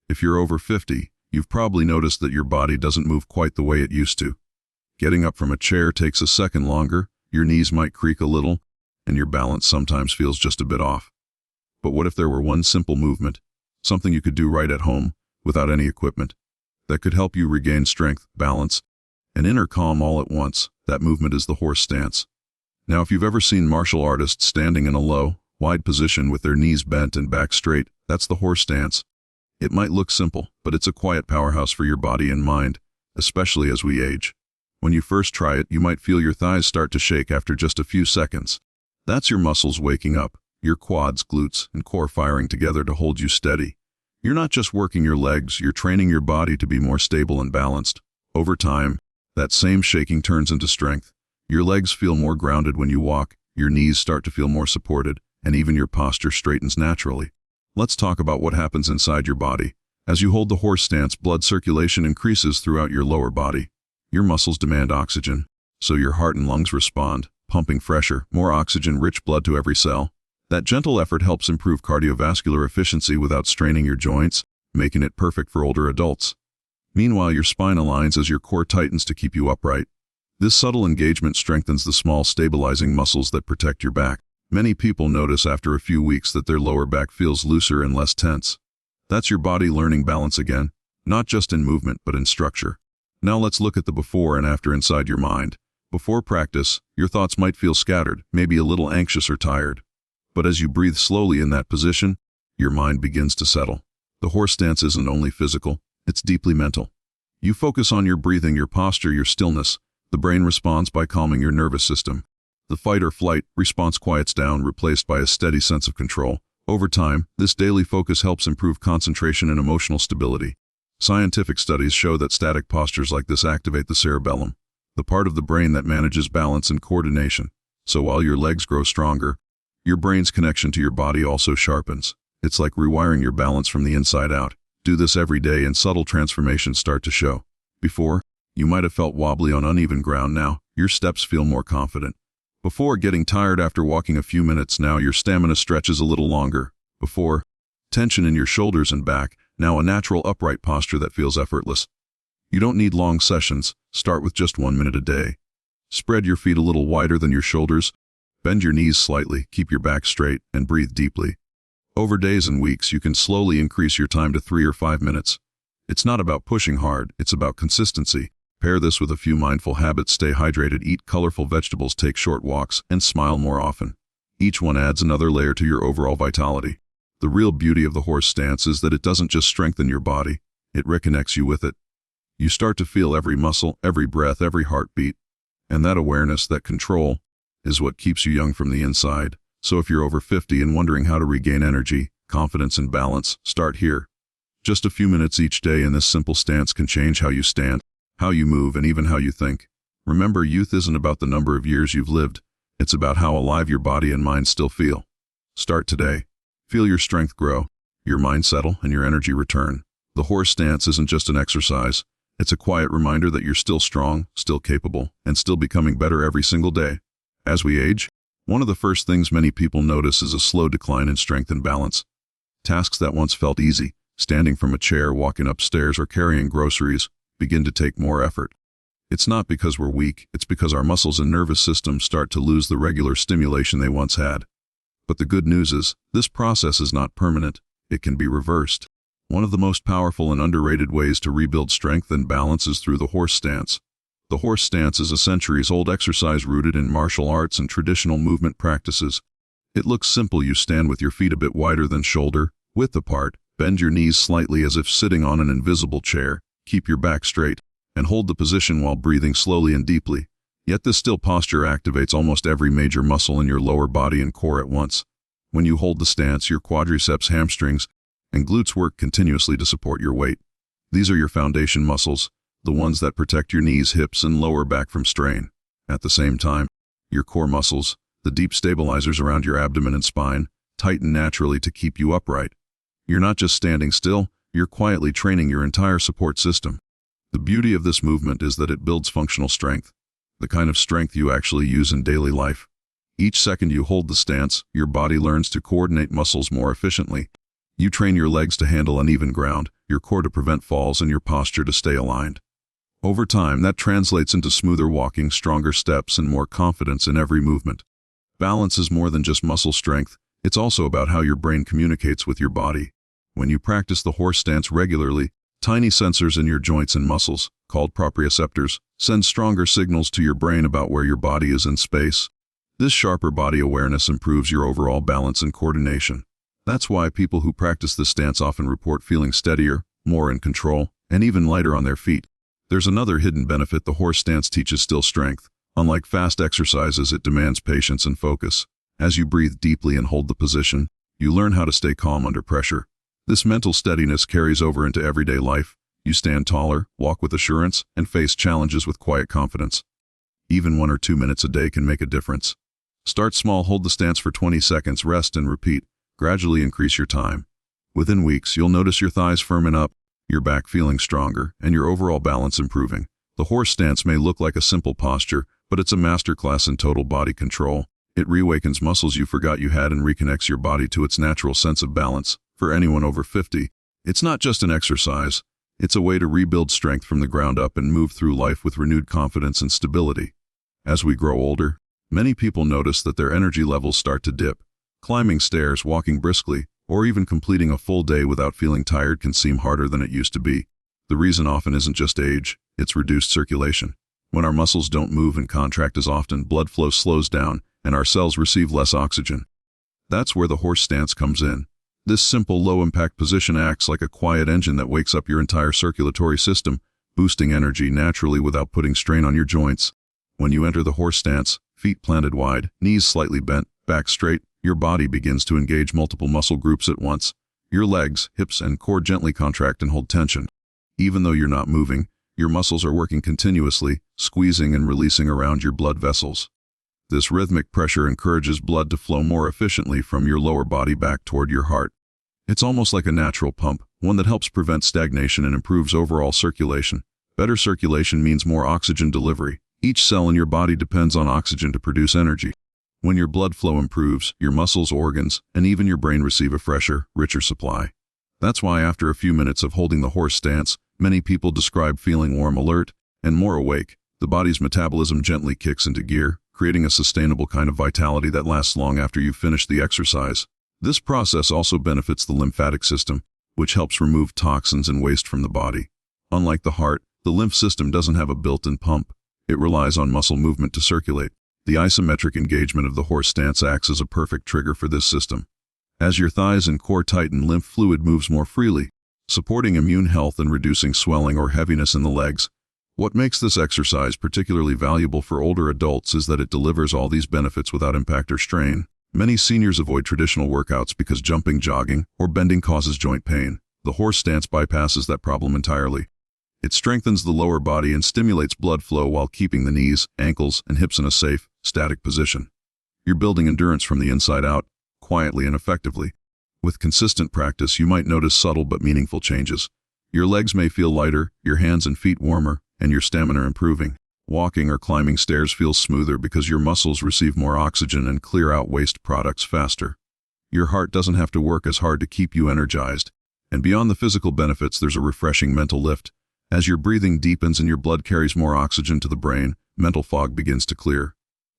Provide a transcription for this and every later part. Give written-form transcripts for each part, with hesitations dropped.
If you're over 50, you've probably noticed that your body doesn't move quite the way it used to. Getting up from a chair takes a second longer, your knees might creak a little, and your balance sometimes feels just a bit off. But what if there were one simple movement, something you could do right at home, without any equipment, that could help you regain strength, balance, and inner calm all at once? That movement is the horse stance. Now, if you've ever seen martial artists standing in a low, wide position with their knees bent and back straight, that's the horse stance. It might look simple, but it's a quiet powerhouse for your body and mind, especially as we age. When you first try it, you might feel your thighs start to shake after just a few seconds. That's your muscles waking up, your quads, glutes, and core firing together to hold you steady. You're not just working your legs, you're training your body to be more stable and balanced. Over time, that same shaking turns into strength. Your legs feel more grounded when you walk, your knees start to feel more supported, and even your posture straightens naturally. Let's talk about what happens inside your body. As you hold the horse stance, blood circulation increases throughout your lower body. Your muscles demand oxygen, so your heart and lungs respond, pumping fresher, more oxygen-rich blood to every cell. That gentle effort helps improve cardiovascular efficiency without straining your joints, making it perfect for older adults. Meanwhile, your spine aligns as your core tightens to keep you upright. This subtle engagement strengthens the small, stabilizing muscles that protect your back. Many people notice after a few weeks that their lower back feels looser and less tense. That's your body learning balance again, not just in movement but in structure. Now let's look at the before and after inside your mind. Before practice, your thoughts might feel scattered, maybe a little anxious or tired. But as you breathe slowly in that position, your mind begins to settle. The horse stance isn't only physical, it's deeply mental. You focus on your breathing, your posture, your stillness. The brain responds by calming your nervous system. The fight or flight response quiets down, replaced by a steady sense of control. Over time, this daily focus helps improve concentration and emotional stability. Scientific studies show that static postures like this activate the cerebellum, the part of the brain that manages balance and coordination. So while your legs grow stronger, your brain's connection to your body also sharpens. It's like rewiring your balance from the inside out. Do this every day and subtle transformations start to show. Before, you might have felt wobbly on uneven ground. Now, your steps feel more confident. Before, getting tired after walking a few minutes. Now your stamina stretches a little longer. Before, tension in your shoulders and back. Now a natural upright posture that feels effortless. You don't need long sessions. Start with just 1 minute a day. Spread your feet a little wider than your shoulders. Bend your knees slightly, keep your back straight, and breathe deeply. Over days and weeks, you can slowly increase your time to 3 or 5 minutes. It's not about pushing hard, it's about consistency. Pair this with a few mindful habits. Stay hydrated, eat colorful vegetables, take short walks, and smile more often. Each one adds another layer to your overall vitality. The real beauty of the horse stance is that it doesn't just strengthen your body, it reconnects you with it. You start to feel every muscle, every breath, every heartbeat. And that awareness, that control, is what keeps you young from the inside. So if you're over 50 and wondering how to regain energy, confidence, and balance, start here. Just a few minutes each day in this simple stance can change how you stand, how you move, and even how you think. Remember, youth isn't about the number of years you've lived. It's about how alive your body and mind still feel. Start today. Feel your strength grow, your mind settle, and your energy return. The horse stance isn't just an exercise. It's a quiet reminder that you're still strong, still capable, and still becoming better every single day. As we age, one of the first things many people notice is a slow decline in strength and balance. Tasks that once felt easy, standing from a chair, walking upstairs, or carrying groceries, begin to take more effort. It's not because we're weak, it's because our muscles and nervous systems start to lose the regular stimulation they once had. But the good news is, this process is not permanent. It can be reversed. One of the most powerful and underrated ways to rebuild strength and balance is through the horse stance. The horse stance is a centuries-old exercise rooted in martial arts and traditional movement practices. It looks simple. You stand with your feet a bit wider than shoulder width apart, bend your knees slightly as if sitting on an invisible chair, keep your back straight, and hold the position while breathing slowly and deeply. Yet this still posture activates almost every major muscle in your lower body and core at once. When you hold the stance, your quadriceps, hamstrings, and glutes work continuously to support your weight. These are your foundation muscles, the ones that protect your knees, hips, and lower back from strain. At the same time, your core muscles, the deep stabilizers around your abdomen and spine, tighten naturally to keep you upright. You're not just standing still, you're quietly training your entire support system. The beauty of this movement is that it builds functional strength, the kind of strength you actually use in daily life. Each second you hold the stance, your body learns to coordinate muscles more efficiently. You train your legs to handle uneven ground, your core to prevent falls, and your posture to stay aligned. Over time, that translates into smoother walking, stronger steps, and more confidence in every movement. Balance is more than just muscle strength. It's also about how your brain communicates with your body. When you practice the horse stance regularly, tiny sensors in your joints and muscles, called proprioceptors, send stronger signals to your brain about where your body is in space. This sharper body awareness improves your overall balance and coordination. That's why people who practice this stance often report feeling steadier, more in control, and even lighter on their feet. There's another hidden benefit: the horse stance teaches still strength. Unlike fast exercises, it demands patience and focus. As you breathe deeply and hold the position, you learn how to stay calm under pressure. This mental steadiness carries over into everyday life. You stand taller, walk with assurance, and face challenges with quiet confidence. Even 1 or 2 minutes a day can make a difference. Start small, hold the stance for 20 seconds, rest and repeat. Gradually increase your time. Within weeks, you'll notice your thighs firming up, your back feeling stronger, and your overall balance improving. The horse stance may look like a simple posture, but it's a masterclass in total body control. It reawakens muscles you forgot you had and reconnects your body to its natural sense of balance. For anyone over 50, it's not just an exercise. It's a way to rebuild strength from the ground up and move through life with renewed confidence and stability. As we grow older, many people notice that their energy levels start to dip. Climbing stairs, walking briskly, or even completing a full day without feeling tired can seem harder than it used to be. The reason often isn't just age, it's reduced circulation. When our muscles don't move and contract as often, blood flow slows down, and our cells receive less oxygen. That's where the horse stance comes in. This simple, low-impact position acts like a quiet engine that wakes up your entire circulatory system, boosting energy naturally without putting strain on your joints. When you enter the horse stance, feet planted wide, knees slightly bent, back straight, your body begins to engage multiple muscle groups at once. Your legs, hips, and core gently contract and hold tension. Even though you're not moving, your muscles are working continuously, squeezing and releasing around your blood vessels. This rhythmic pressure encourages blood to flow more efficiently from your lower body back toward your heart. It's almost like a natural pump, one that helps prevent stagnation and improves overall circulation. Better circulation means more oxygen delivery. Each cell in your body depends on oxygen to produce energy. When your blood flow improves, your muscles, organs, and even your brain receive a fresher, richer supply. That's why after a few minutes of holding the horse stance, many people describe feeling warm, alert, and more awake. The body's metabolism gently kicks into gear, creating a sustainable kind of vitality that lasts long after you've finished the exercise. This process also benefits the lymphatic system, which helps remove toxins and waste from the body. Unlike the heart, the lymph system doesn't have a built-in pump. It relies on muscle movement to circulate. The isometric engagement of the horse stance acts as a perfect trigger for this system. As your thighs and core tighten, lymph fluid moves more freely, supporting immune health and reducing swelling or heaviness in the legs. What makes this exercise particularly valuable for older adults is that it delivers all these benefits without impact or strain. Many seniors avoid traditional workouts because jumping, jogging, or bending causes joint pain. The horse stance bypasses that problem entirely. It strengthens the lower body and stimulates blood flow while keeping the knees, ankles, and hips in a safe, static position. You're building endurance from the inside out, quietly and effectively. With consistent practice, you might notice subtle but meaningful changes. Your legs may feel lighter, your hands and feet warmer, and your stamina improving. Walking or climbing stairs feels smoother because your muscles receive more oxygen and clear out waste products faster. Your heart doesn't have to work as hard to keep you energized. And beyond the physical benefits, there's a refreshing mental lift. As your breathing deepens and your blood carries more oxygen to the brain, mental fog begins to clear.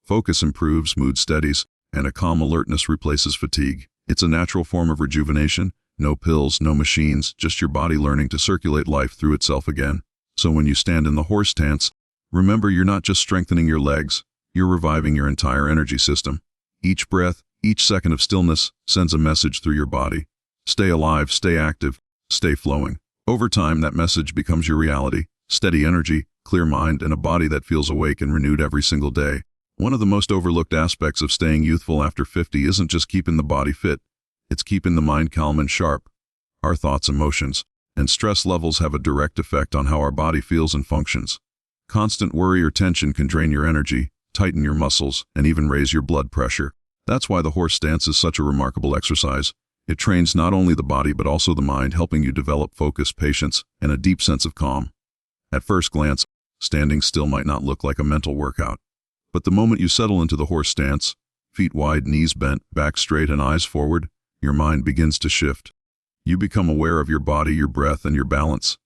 Focus improves, mood steadies, and a calm alertness replaces fatigue. It's a natural form of rejuvenation. No pills, no machines, just your body learning to circulate life through itself again. So when you stand in the horse stance, remember you're not just strengthening your legs, you're reviving your entire energy system. Each breath, each second of stillness sends a message through your body. Stay alive, stay active, stay flowing. Over time, that message becomes your reality. Steady energy, clear mind, and a body that feels awake and renewed every single day. One of the most overlooked aspects of staying youthful after 50 isn't just keeping the body fit, it's keeping the mind calm and sharp. Our thoughts, emotions, and stress levels have a direct effect on how our body feels and functions. Constant worry or tension can drain your energy, tighten your muscles, and even raise your blood pressure. That's why the horse stance is such a remarkable exercise. It trains not only the body but also the mind, helping you develop focus, patience, and a deep sense of calm. At first glance, standing still might not look like a mental workout. But the moment you settle into the horse stance, feet wide, knees bent, back straight, and eyes forward, your mind begins to shift. You become aware of your body, your breath, and your balance.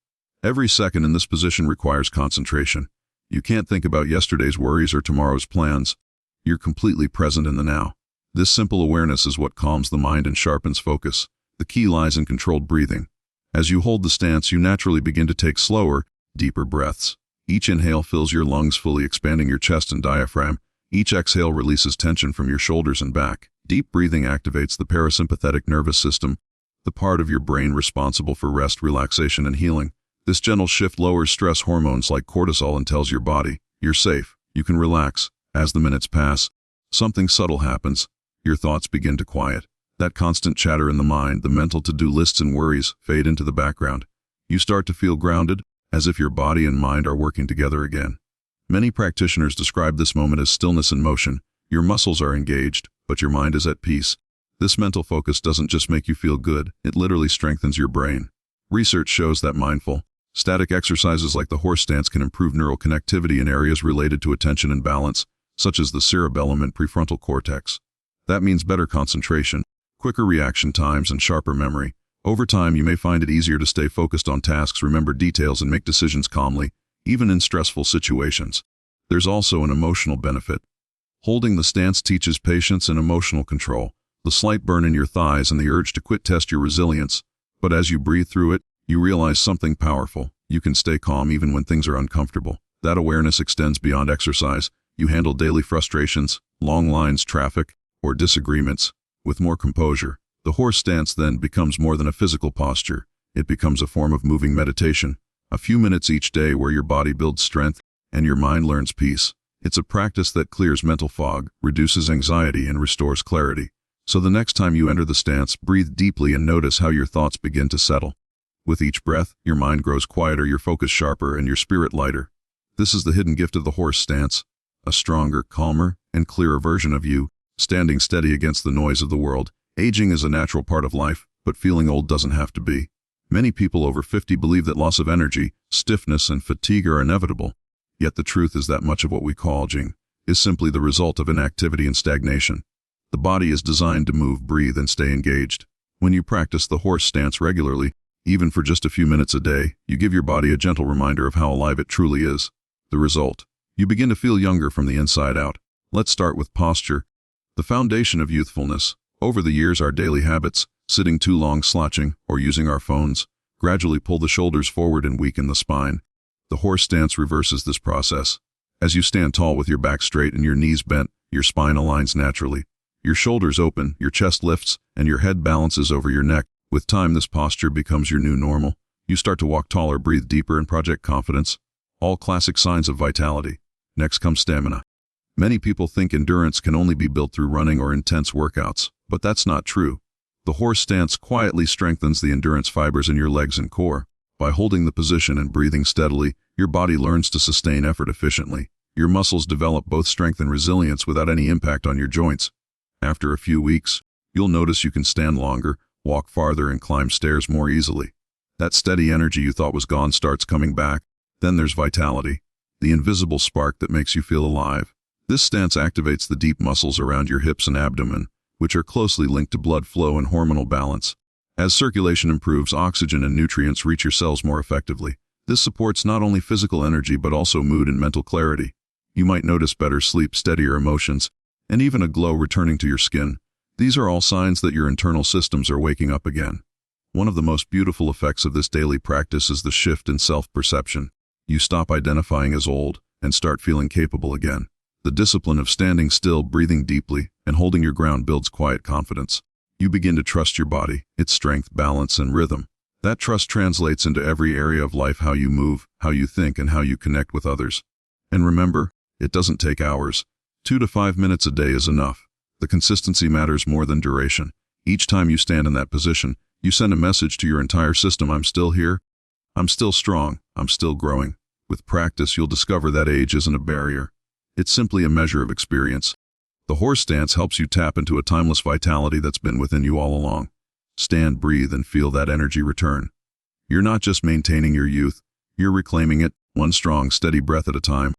Every second in this position requires concentration. You can't think about yesterday's worries or tomorrow's plans. You're completely present in the now. This simple awareness is what calms the mind and sharpens focus. The key lies in controlled breathing. As you hold the stance, you naturally begin to take slower, deeper breaths. Each inhale fills your lungs, fully expanding your chest and diaphragm. Each exhale releases tension from your shoulders and back. Deep breathing activates the parasympathetic nervous system, the part of your brain responsible for rest, relaxation, and healing. This gentle shift lowers stress hormones like cortisol and tells your body, you're safe, you can relax. As the minutes pass, something subtle happens. Your thoughts begin to quiet. That constant chatter in the mind, the mental to-do lists and worries, fade into the background. You start to feel grounded, as if your body and mind are working together again. Many practitioners describe this moment as stillness in motion. Your muscles are engaged, but your mind is at peace. This mental focus doesn't just make you feel good, it literally strengthens your brain. Research shows that mindful, static exercises like the horse stance can improve neural connectivity in areas related to attention and balance, such as the cerebellum and prefrontal cortex. That means better concentration, quicker reaction times, and sharper memory. Over time, you may find it easier to stay focused on tasks, remember details, and make decisions calmly, even in stressful situations. There's also an emotional benefit. Holding the stance teaches patience and emotional control. The slight burn in your thighs and the urge to quit test your resilience. But as you breathe through it, you realize something powerful. You can stay calm even when things are uncomfortable. That awareness extends beyond exercise. You handle daily frustrations, long lines, traffic, or disagreements with more composure. The horse stance then becomes more than a physical posture. It becomes a form of moving meditation. A few minutes each day where your body builds strength and your mind learns peace. It's a practice that clears mental fog, reduces anxiety, and restores clarity. So the next time you enter the stance, breathe deeply and notice how your thoughts begin to settle. With each breath, your mind grows quieter, your focus sharper, and your spirit lighter. This is the hidden gift of the horse stance. A stronger, calmer, and clearer version of you, standing steady against the noise of the world. Aging is a natural part of life, but feeling old doesn't have to be. Many people over 50 believe that loss of energy, stiffness, and fatigue are inevitable. Yet the truth is that much of what we call aging is simply the result of inactivity and stagnation. The body is designed to move, breathe, and stay engaged. When you practice the horse stance regularly, even for just a few minutes a day, you give your body a gentle reminder of how alive it truly is. The result: you begin to feel younger from the inside out. Let's start with posture, the foundation of youthfulness. Over the years, our daily habits, sitting too long, slouching, or using our phones, gradually pull the shoulders forward and weaken the spine. The horse stance reverses this process. As you stand tall with your back straight and your knees bent, your spine aligns naturally. Your shoulders open, your chest lifts, and your head balances over your neck. With time, this posture becomes your new normal. You start to walk taller, breathe deeper, and project confidence. All classic signs of vitality. Next comes stamina. Many people think endurance can only be built through running or intense workouts, but that's not true. The horse stance quietly strengthens the endurance fibers in your legs and core. By holding the position and breathing steadily, your body learns to sustain effort efficiently. Your muscles develop both strength and resilience without any impact on your joints. After a few weeks, you'll notice you can stand longer, walk farther, and climb stairs more easily. That steady energy you thought was gone starts coming back. Then there's vitality, the invisible spark that makes you feel alive. This stance activates the deep muscles around your hips and abdomen, which are closely linked to blood flow and hormonal balance. As circulation improves, oxygen and nutrients reach your cells more effectively. This supports not only physical energy but also mood and mental clarity. You might notice better sleep, steadier emotions, and even a glow returning to your skin. These are all signs that your internal systems are waking up again. One of the most beautiful effects of this daily practice is the shift in self-perception. You stop identifying as old and start feeling capable again. The discipline of standing still, breathing deeply, and holding your ground builds quiet confidence. You begin to trust your body, its strength, balance, and rhythm. That trust translates into every area of life: how you move, how you think, and how you connect with others. And remember, it doesn't take hours. 2 to 5 minutes a day is enough. The consistency matters more than duration. Each time you stand in that position, you send a message to your entire system: I'm still here, I'm still strong, I'm still growing. With practice, you'll discover that age isn't a barrier. It's simply a measure of experience. The horse stance helps you tap into a timeless vitality that's been within you all along. Stand, breathe, and feel that energy return. You're not just maintaining your youth, you're reclaiming it, one strong, steady breath at a time.